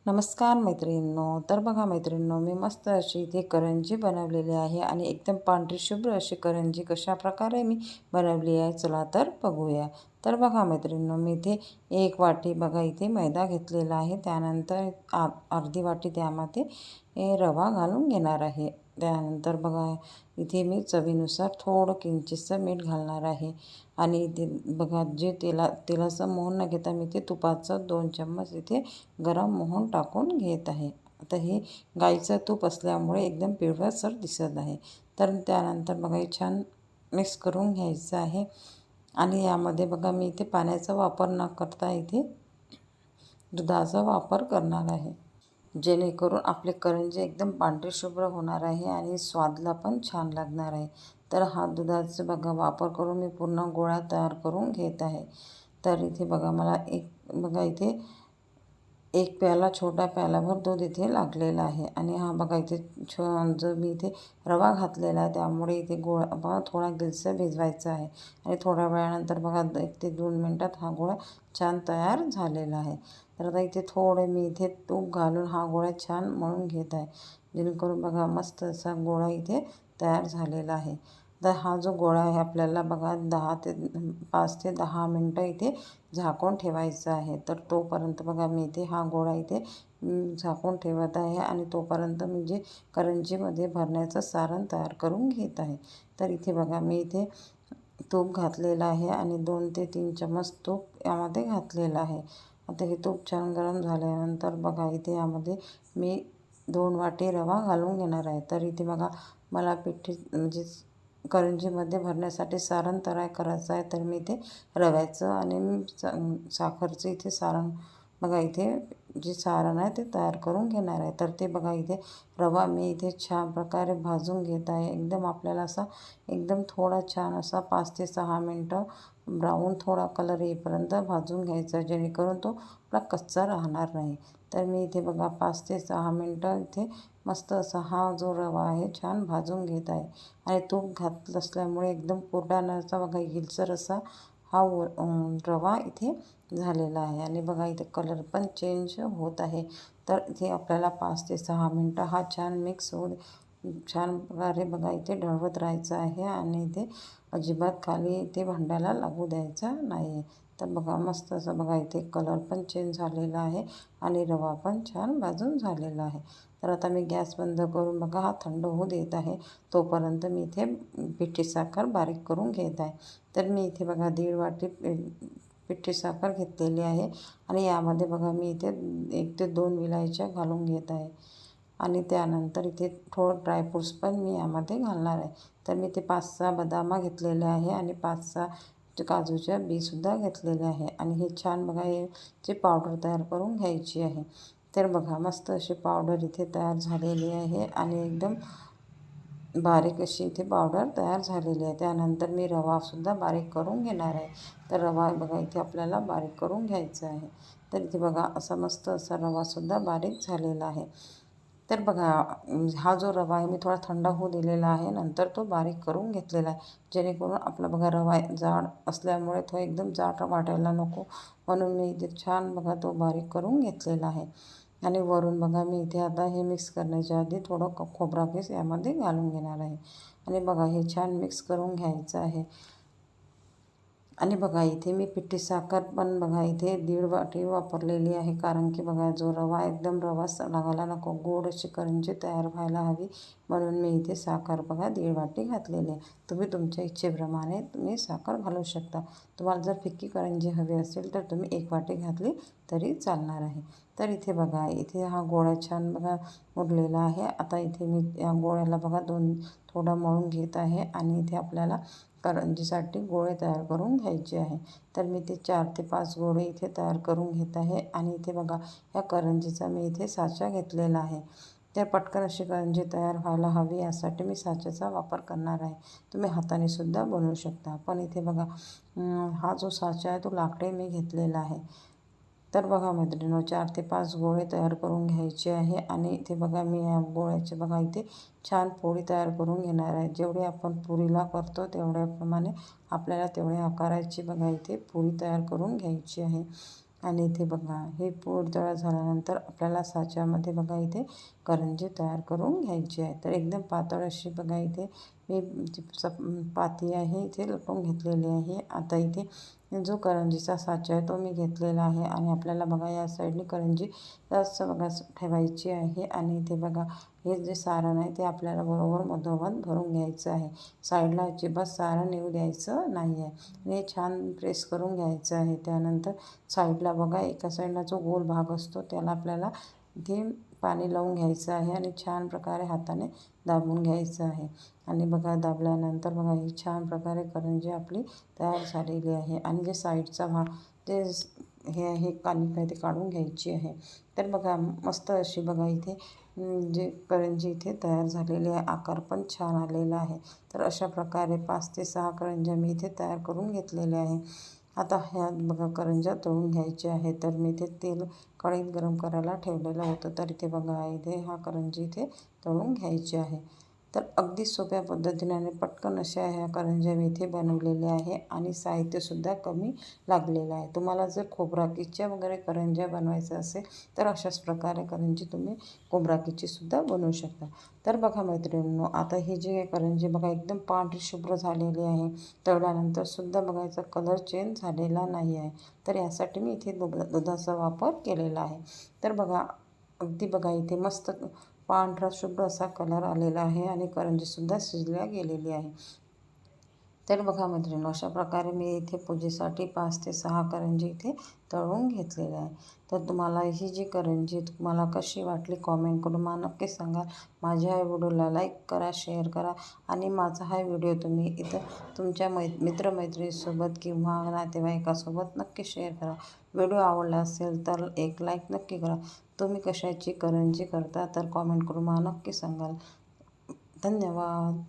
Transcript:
नमस्कार मैत्रिणींनो. तर बघा मैत्रिणींनो, मी मस्त अशी इथे करंजी बनवलेली आहे आणि एकदम पांढरी शुभ्र अशी करंजी कशा प्रकारे मी बनवली आहे चला तर बघूया. तर बघा मैत्रिणींनो, मी इथे 1 वाटी बघा इथे मैदा घेतलेला आहे. त्यानंतर अर्धी वाटी त्यामध्ये रवा घालून घेणार आहे. त्यानंतर बघा इथे मी चवीनुसार थोडं किंचितसं मीठ घालणार आहे आणि इथे बघा जे तेलाचं मोहन न घेता मी ते तुपाचं 2 चम्मच इथे गरम मोहन टाकून घेत आहे. आता हे गाईचं तूप असल्यामुळे एकदम पिवळसर दिसत आहे. तर त्यानंतर बघा हे छान मिक्स करून घ्यायचं आहे आणि यामध्ये बघा मी इथे पाण्याचा वापर न करता इथे दुधाचा वापर करणार आहे, जेणेकरून आपले करंजी एकदम पांढरे शुभ्र होणार आहे आणि स्वादला पण छान लागणार आहे. तर हा दुधाचा बघा वापर करून मी पूर्ण गोळा तयार करून घेत आहे. तर इथे बघा मला बघा इथे 1 प्याला छोटा प्यालाभर दूध इथे लागलेला आहे आणि हा बघा इथे जो मी इथे रवा घातलेला आहे त्यामुळे इथे गोळा बघा थोडा गिलसर भिजवायचा आहे आणि थोड्या वेळानंतर बघा 1 ते 2 मिनटात हा गोळा छान तयार झालेला आहे. तर आता इथे थोडे मी इथे तूप घालून हा गोळा छान मळून घेत आहे, जेणेकरून बघा मस्त असा गोळा इथे तयार झालेला आहे. तर हा जो गोळा आहे आपल्याला बघा 5 ते 10 मिनटं इथे झाकून ठेवायचं आहे. तर तोपर्यंत बघा मी इथे हा गोळा इथे झाकून ठेवत आहे आणि तोपर्यंत मी जे करंजीमध्ये भरण्याचं सारण तयार करून घेत आहे. तर इथे बघा मी इथे तूप घातलेलं आहे आणि 2 ते 3 चम्मच तूप यामध्ये घातलेलं आहे. आता हे तूप छान गरम झाल्यानंतर बघा इथे यामध्ये मी 2 वाटी रवा घालून घेणार आहे. तर इथे बघा मला पिठी म्हणजे करंजीमध्ये भरण्यासाठी सारण तयार करायचं आहे. तर मी इथे रव्याचं आणि साखरचं इथे सारण बघा इथे जे सारण आहे ते तयार करून घेणार आहे. तर ते बघा इथे रवा मी इथे छान प्रकारे भाजून घेत आहे. एकदम आपल्याला असा एकदम थोडा छान असा 5 ते 6 मिनटं ब्राऊन थोडा कलर येईपर्यंत भाजून घ्यायचा, जेणेकरून तो आपला कच्चा राहणार नाही. तर मी इथे बघा 5 ते 6 मिनटं इथे मस्त असा हा जो रवा आहे छान भाजून घेत आहे आणि तूप घातलं असल्यामुळे एकदम पुरडाणाचा बघा हिलसर असा हा रवा इथे झालेला आहे आणि बघा इथे कलर पण चेंज होत आहे. तर इथे आपल्याला 5 ते 6 मिनटं हा छान मिक्स होऊन छान प्रकारे बघा इथे ढळवत राहायचं आहे आणि इथे अजिबात खाली इथे भांड्याला लागू द्यायचा नाही. तर बघा मस्त असं बघा इथे कलर पण चेंज झालेला आहे आणि रवा पण छान भाजून झालेला आहे. तर आता मी गॅस बंद करून बघा हा थंड होऊ देत आहे. तोपर्यंत मी इथे पिठी साखर बारीक करून घेत आहे. तर मी इथे बघा 1.5 वाटी पिठी साखर घेतलेली आहे आणि यामध्ये बघा मी इथे 1 ते 2 विलायच्या घालून घेत आहे आणि त्यानंतर इथे थोडं ड्रायफ्रूट्स पण मी यामध्ये घालणार आहे. तर मी इथे 5-6 बदाम घेतलेले आहे आणि 5-6 काजूच्या बीसुद्धा घेतलेले आहे आणि हे छान बघा हे जे पावडर तयार करून घ्यायची आहे. तर बघा मस्त अशी पावडर इथे तयार झालेली आहे आणि एकदम बारीक अशी इथे पावडर तयार झालेली आहे. त्यानंतर मी रवासुद्धा बारीक करून घेणार आहे. तर रवा बघा इथे आपल्याला बारीक करून घ्यायचा आहे. तर इथे बघा असा मस्त असा रवासुद्धा बारीक झालेला आहे. तर बघा हा जो रवा आहे मी थोडा थंड होऊ दिलेला आहे, नंतर तो बारीक करून घेतलेला आहे, जेणेकरून आपला बघा रवा जाड असल्यामुळे तो एकदम जाड वाटायला नको, म्हणून मी इथे छान बघा तो बारीक करून घेतलेला आहे. आणि वरून बघा मी इथे आता हे मिक्स करण्याच्या आधी थोडं खोबरा किस यामध्ये घालून घेणार आहे आणि बघा हे छान मिक्स करून घ्यायचं आहे. आणि बघा इथे मी पिठी साखर पण बघा इथे 1.5 वाटी वापरलेली आहे, कारण की बघा जो रवा एकदम रवा लागायला नको, गोड अशी करंजी तयार व्हायला हवी, म्हणून मी इथे साखर बघा 1.5 वाटी घातलेली आहे. तुम्ही तुमच्या इच्छेप्रमाणे तुम्ही साखर घालू शकता. तुम्हाला जर फिक्की करंजी हवी असेल तर तुम्ही 1 वाटी घातली तरी चालणार आहे. तर इथे बघा इथे हा गोळा छान बघा मुरलेला आहे. आता इथे मी या गोळ्याला बघा थोडा मळून घेत आहे आणि इथे आपल्याला करंजीसाठी गोळे तयार करून घ्यायचे आहे. तर मी ते 4 ते 5 गोळे इथे तयार करून घेत आहे आणि इथे बघा या करंजीचा मी इथे साचा घेतलेला आहे. तर पटकन अशी करंजी तयार व्हायला हवी यासाठी मी साच्याचा वापर करणार आहे. तुम्ही हाताने सुद्धा बनवू शकता, पण इथे बघा हा जो साचा आहे तो लाकडी मी घेतलेला आहे. तर बघा मैत्रिणींनो 4 ते 5 गोळे तयार करून घ्यायचे आहे आणि इथे बघा मी या गोळ्याचे बघा इथे छान पोळी तयार करून घेणार आहे. जेवढे आपण पुरीला करतो तेवढ्याप्रमाणे आपल्याला तेवढ्या आकाराची बघा इथे पोळी तयार करून घ्यायची आहे आणि इथे बघा हे पूड तयार झाल्यानंतर आपल्याला साच्यामध्ये बघा इथे करंजी तयार करून घ्यायची आहे. तर एकदम पातळ अशी बघा इथे मी पाती आहे इथे लपवून घेतलेली आहे. आता इथे जो करंजीचा साचा आहे तो मी घेतलेला आहे आणि आपल्याला बघा या साईडने करंजी जास्त बघा ठेवायची आहे. आणि इथे बघा हे जे सारण आहे ते आपल्याला बरोबर मधोमध भरून घ्यायचं आहे. साईडला अजिबात सारण येऊ द्यायचं नाही आहे. हे छान प्रेस करून घ्यायचं आहे. त्यानंतर साईडला बघा एका साईडला जो गोल भाग असतो त्याला आपल्याला इथे पाणी लावून घ्यायचं आहे आणि छान प्रकारे हाताने दाबून घ्यायचं आहे. आणि बघा दाबल्यानंतर बघा ही छान प्रकारे करंजी आपली तयार झालेली आहे. आणि जे साईडचा भाग जे हे आहे कालिक आहे ते काढून घ्यायची आहे. तर बघा मस्त अशी बघा इथे जे करंजी इथे तयार झालेली आहे. आकार पण छान आलेला आहे. तर अशा प्रकारे 5 ते 6 करंज्या मी इथे तयार करून घेतलेल्या आहे. आता ह्यात बघा करंज्या तळून घ्यायच्या आहे. तर मी इथे तेल कढईत गरम करायला ठेवलेलं होतं. तर इथे बघा इथे हा करंजी इथे तळून घ्यायची आहे. तर अगदी सोप्या पद्धतीने आणि पटकन अशा ह्या करंज्या मी इथे बनवलेल्या आहे आणि साहित्यसुद्धा कमी लागलेलं आहे. तुम्हाला जर खोबराकीच्या वगैरे करंज्या बनवायचं असेल तर अशाच प्रकारे करंजी तुम्ही खोबराकीचीसुद्धा बनवू शकता. तर बघा मैत्रिणींनो आता ही जी करंजी बघा एकदम पांढरी शुभ्र झालेली आहे. तळल्यानंतरसुद्धा बघा याचा कलर चेंज झालेला नाही आहे. तर यासाठी मी इथे दुधाचा वापर केलेला आहे. तर बघा अगदी बघा इथे मस्त पांढरा शुभ्र असा कलर आलेला आहे आणि करंजीसुद्धा शिजल्या गेलेली आहे. तर बघा मैत्रिणींनो अशा प्रकारे मी इथे पूजेसाठी 5 ते 6 करंजी इथे तळून घेतलेल्या आहे. तर तुम्हाला ही जी करंजी तुम्हाला कशी वाटली कॉमेंट करून मला नक्की सांगा. माझ्या या व्हिडिओला लाईक करा, शेअर करा आणि माझा हा व्हिडिओ तुम्ही इथं तुमच्या मित्रमैत्रिणीसोबत किंवा नातेवाईकासोबत नक्की शेअर करा. व्हिडिओ आवडला असेल तर एक लाईक नक्की करा. तुम्ही कशाची करंजी करता तर कॉमेंट करून मला नक्की सांगाल. धन्यवाद.